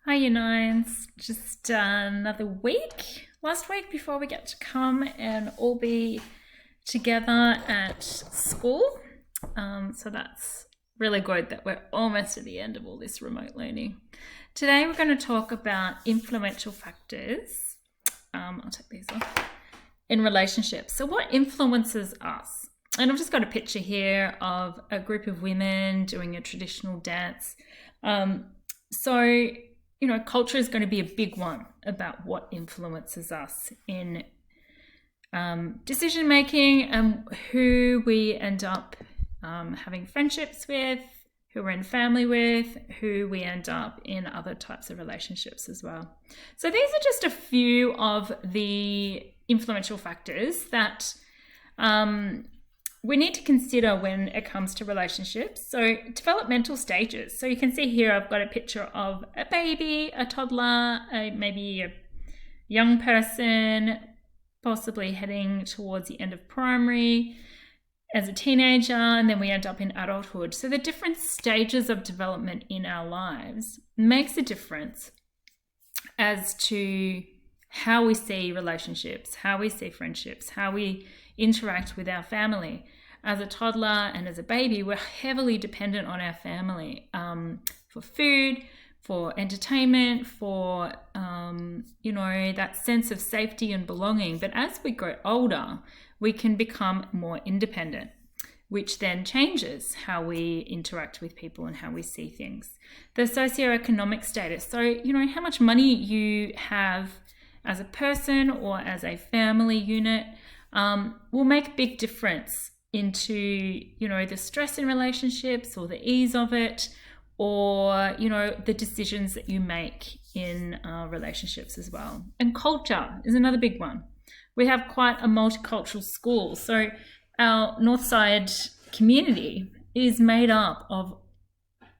Hi, you nines. Just another week. Last week before we get to come and all be together at school. So that's really good that we're almost at the end of all this remote learning. Today we're going to talk about influential factors. I'll take these off. In relationships. So what influences us? And I've just got a picture here of a group of women doing a traditional dance. Culture is going to be a big one about what influences us in decision making and who we end up having friendships with, who we're in family with, who we end up in other types of relationships as well. So these are just a few of the influential factors that we need to consider when it comes to relationships. So developmental stages. So you can see here I've got a picture of a baby, a toddler, maybe a young person, possibly heading towards the end of primary, as a teenager, and then we end up in adulthood. So the different stages of development in our lives makes a difference as to how we see relationships, how we see friendships, how we interact with our family. As a toddler and as a baby, we're heavily dependent on our family for food, for entertainment, for, that sense of safety and belonging. But as we grow older, we can become more independent, which then changes how we interact with people and how we see things. The socioeconomic status. So, how much money you have as a person or as a family unit will make a big difference into, the stress in relationships or the ease of it, or, the decisions that you make in relationships as well. And culture is another big one. We have quite a multicultural school. So our Northside community is made up of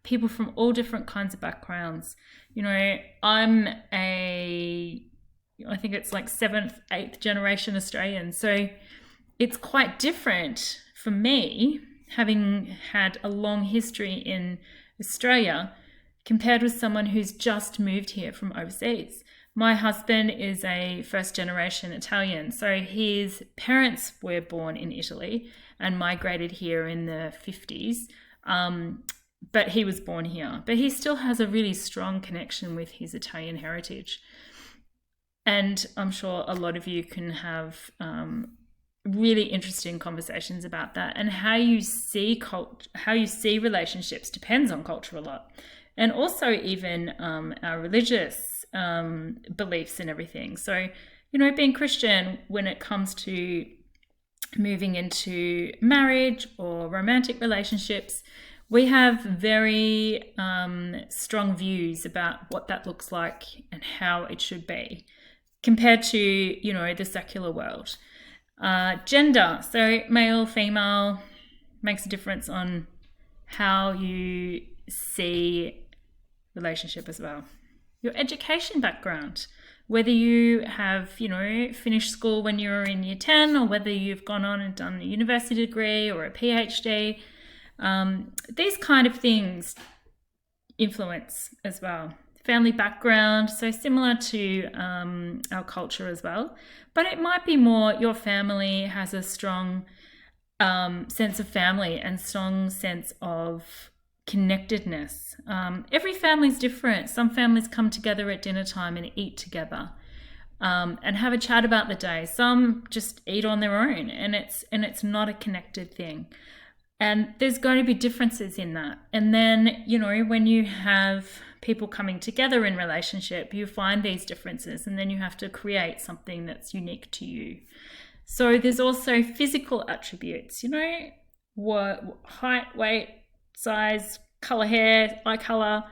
people from all different kinds of backgrounds. I think it's like 7th, 8th generation Australian. So it's quite different for me, having had a long history in Australia, compared with someone who's just moved here from overseas. My husband is a first generation Italian. So his parents were born in Italy and migrated here in the 50s. But he was born here. But he still has a really strong connection with his Italian heritage. And I'm sure a lot of you can have really interesting conversations about that. And how you see relationships depends on culture a lot, and also even our religious beliefs and everything. So, being Christian, when it comes to moving into marriage or romantic relationships, we have very strong views about what that looks like and how it should be, compared to, the secular world. Gender, so male, female, makes a difference on how you see relationship as well. Your education background, whether you have, finished school when you were in year 10, or whether you've gone on and done a university degree or a PhD, these kind of things influence as well. Family background, so similar to our culture as well, but it might be more your family has a strong sense of family and strong sense of connectedness. Every family is different. Some families come together at dinner time and eat together and have a chat about the day. Some just eat on their own, and it's not a connected thing. And there's going to be differences in that. And then, when you have people coming together in relationship, you find these differences, and then you have to create something that's unique to you. So there's also physical attributes, what height, weight, size, color hair, eye color,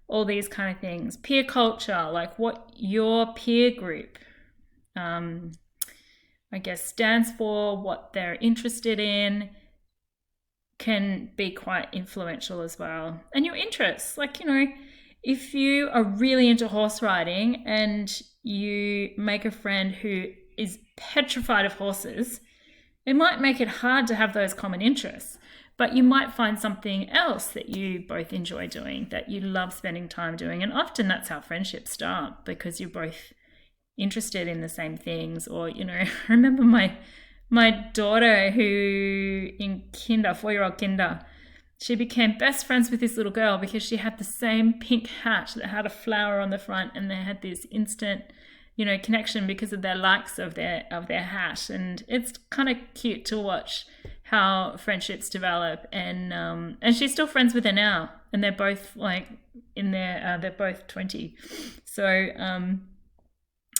all these kind of things. Peer culture, like what your peer group, stands for, what they're interested in, can be quite influential as well. And your interests, if you are really into horse riding and you make a friend who is petrified of horses, it might make it hard to have those common interests. but you might find something else that you both enjoy doing, that you love spending time doing. And often that's how friendships start, because you're both interested in the same things. Or, I remember my daughter, who in 4-year-old kinder, she became best friends with this little girl because she had the same pink hat that had a flower on the front, and they had this instant, connection because of their likes of their hat. And it's kind of cute to watch how friendships develop. And she's still friends with her now, and they're both like they're both 20. So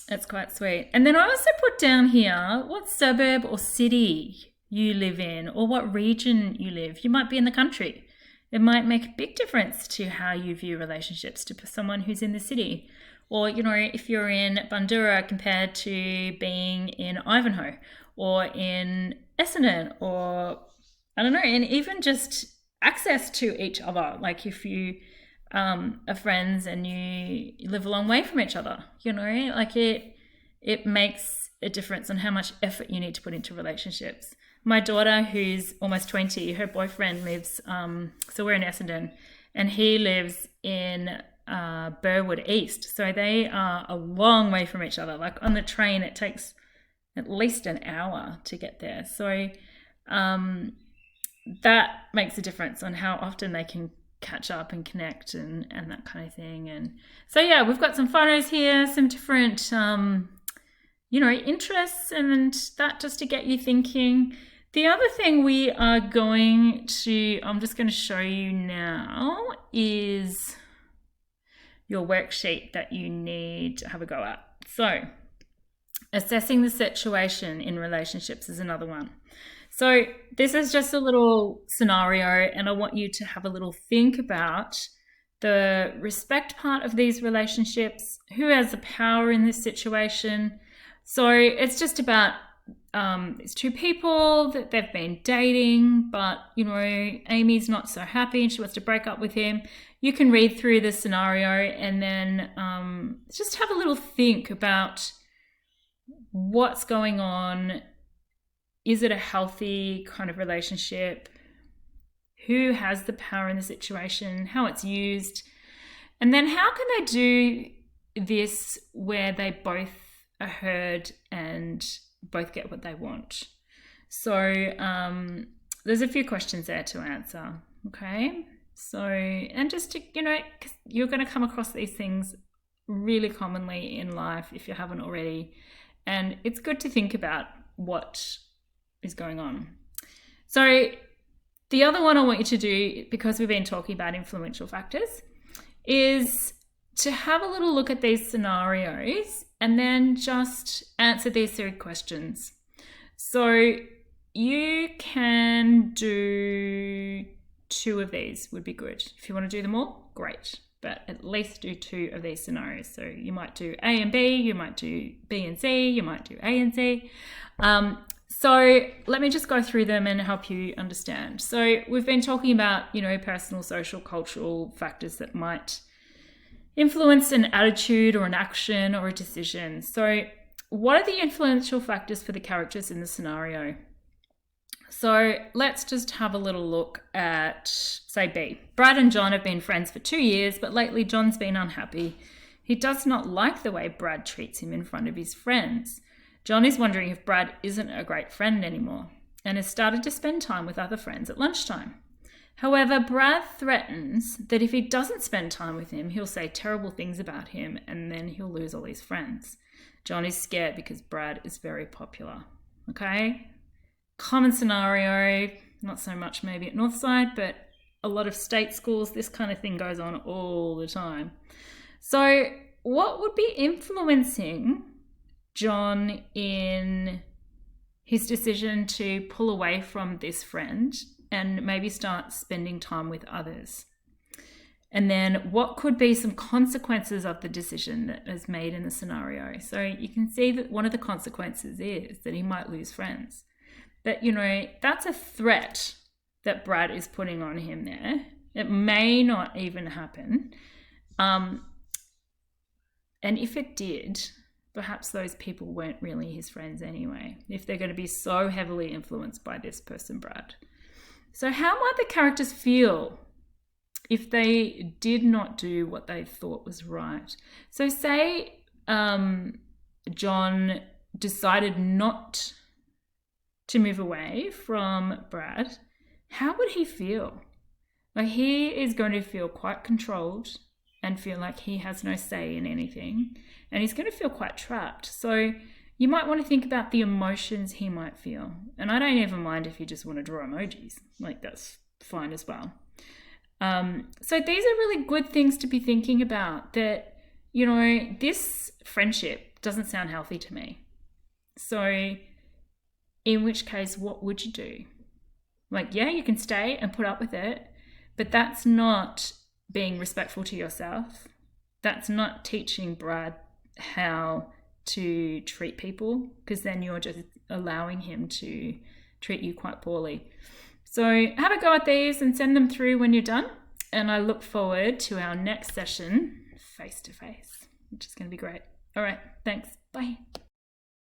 that's quite sweet. And then I also put down here what suburb or city you live in, or what region you live. You might be in the country. It might make a big difference to how you view relationships to someone who's in the city. Or, if you're in Bandura compared to being in Ivanhoe or in Essendon, or I don't know, and even just access to each other. Like if you are friends and you live a long way from each other, like it makes a difference on how much effort you need to put into relationships. My daughter, who's almost 20, her boyfriend lives, so we're in Essendon, and he lives in Burwood East. So they are a long way from each other. Like on the train, it takes at least an hour to get there. So that makes a difference on how often they can catch up and connect and that kind of thing. And so, yeah, we've got some photos here, some different, interests, and that just to get you thinking. The other thing we are I'm just going to show you now, is your worksheet that you need to have a go at. So assessing the situation in relationships is another one. So this is just a little scenario, and I want you to have a little think about the respect part of these relationships. Who has the power in this situation? So it's just about it's two people that they've been dating, but Amy's not so happy and she wants to break up with him. You can read through the scenario and then just have a little think about what's going on. Is it a healthy kind of relationship? Who has the power in the situation? How it's used? And then how can they do this where they both are heard and both get what they want? So there's a few questions there to answer, okay? So, and just to, 'cause you're going to come across these things really commonly in life if you haven't already. And it's good to think about what is going on. So the other one I want you to do, because we've been talking about influential factors, is to have a little look at these scenarios and then just answer these 3 questions. So you can do 2 of these would be good. If you want to do them all, great. But at least do 2 of these scenarios. So you might do A and B, you might do B and C, you might do A and C. So let me just go through them and help you understand. So we've been talking about, personal, social, cultural factors that might influence an attitude or an action or a decision. So what are the influential factors for the characters in the scenario? So let's just have a little look at, say, B. Brad and John have been friends for 2 years, but lately John's been unhappy. He does not like the way Brad treats him in front of his friends. John is wondering if Brad isn't a great friend anymore and has started to spend time with other friends at lunchtime. However, Brad threatens that if he doesn't spend time with him, he'll say terrible things about him and then he'll lose all his friends. John is scared because Brad is very popular. Okay? Common scenario, not so much maybe at Northside, but a lot of state schools, this kind of thing goes on all the time. So what would be influencing John in his decision to pull away from this friend and maybe start spending time with others? And then what could be some consequences of the decision that is made in the scenario? So you can see that one of the consequences is that he might lose friends. But, that's a threat that Brad is putting on him there. It may not even happen. And if it did, perhaps those people weren't really his friends anyway, if they're going to be so heavily influenced by this person, Brad. So how might the characters feel if they did not do what they thought was right? So say John decided not to move away from Brad, how would he feel? Like, he is going to feel quite controlled and feel like he has no say in anything, and he's going to feel quite trapped. So you might want to think about the emotions he might feel. And I don't even mind if you just want to draw emojis. Like, that's fine as well. So these are really good things to be thinking about, that, you know, this friendship doesn't sound healthy to me. So in which case, what would you do? Like, yeah, you can stay and put up with it, but that's not being respectful to yourself. That's not teaching Brad how to treat people, because then you're just allowing him to treat you quite poorly. So have a go at these and send them through when you're done. And I look forward to our next session face to face, which is going to be great. All right, thanks. Bye.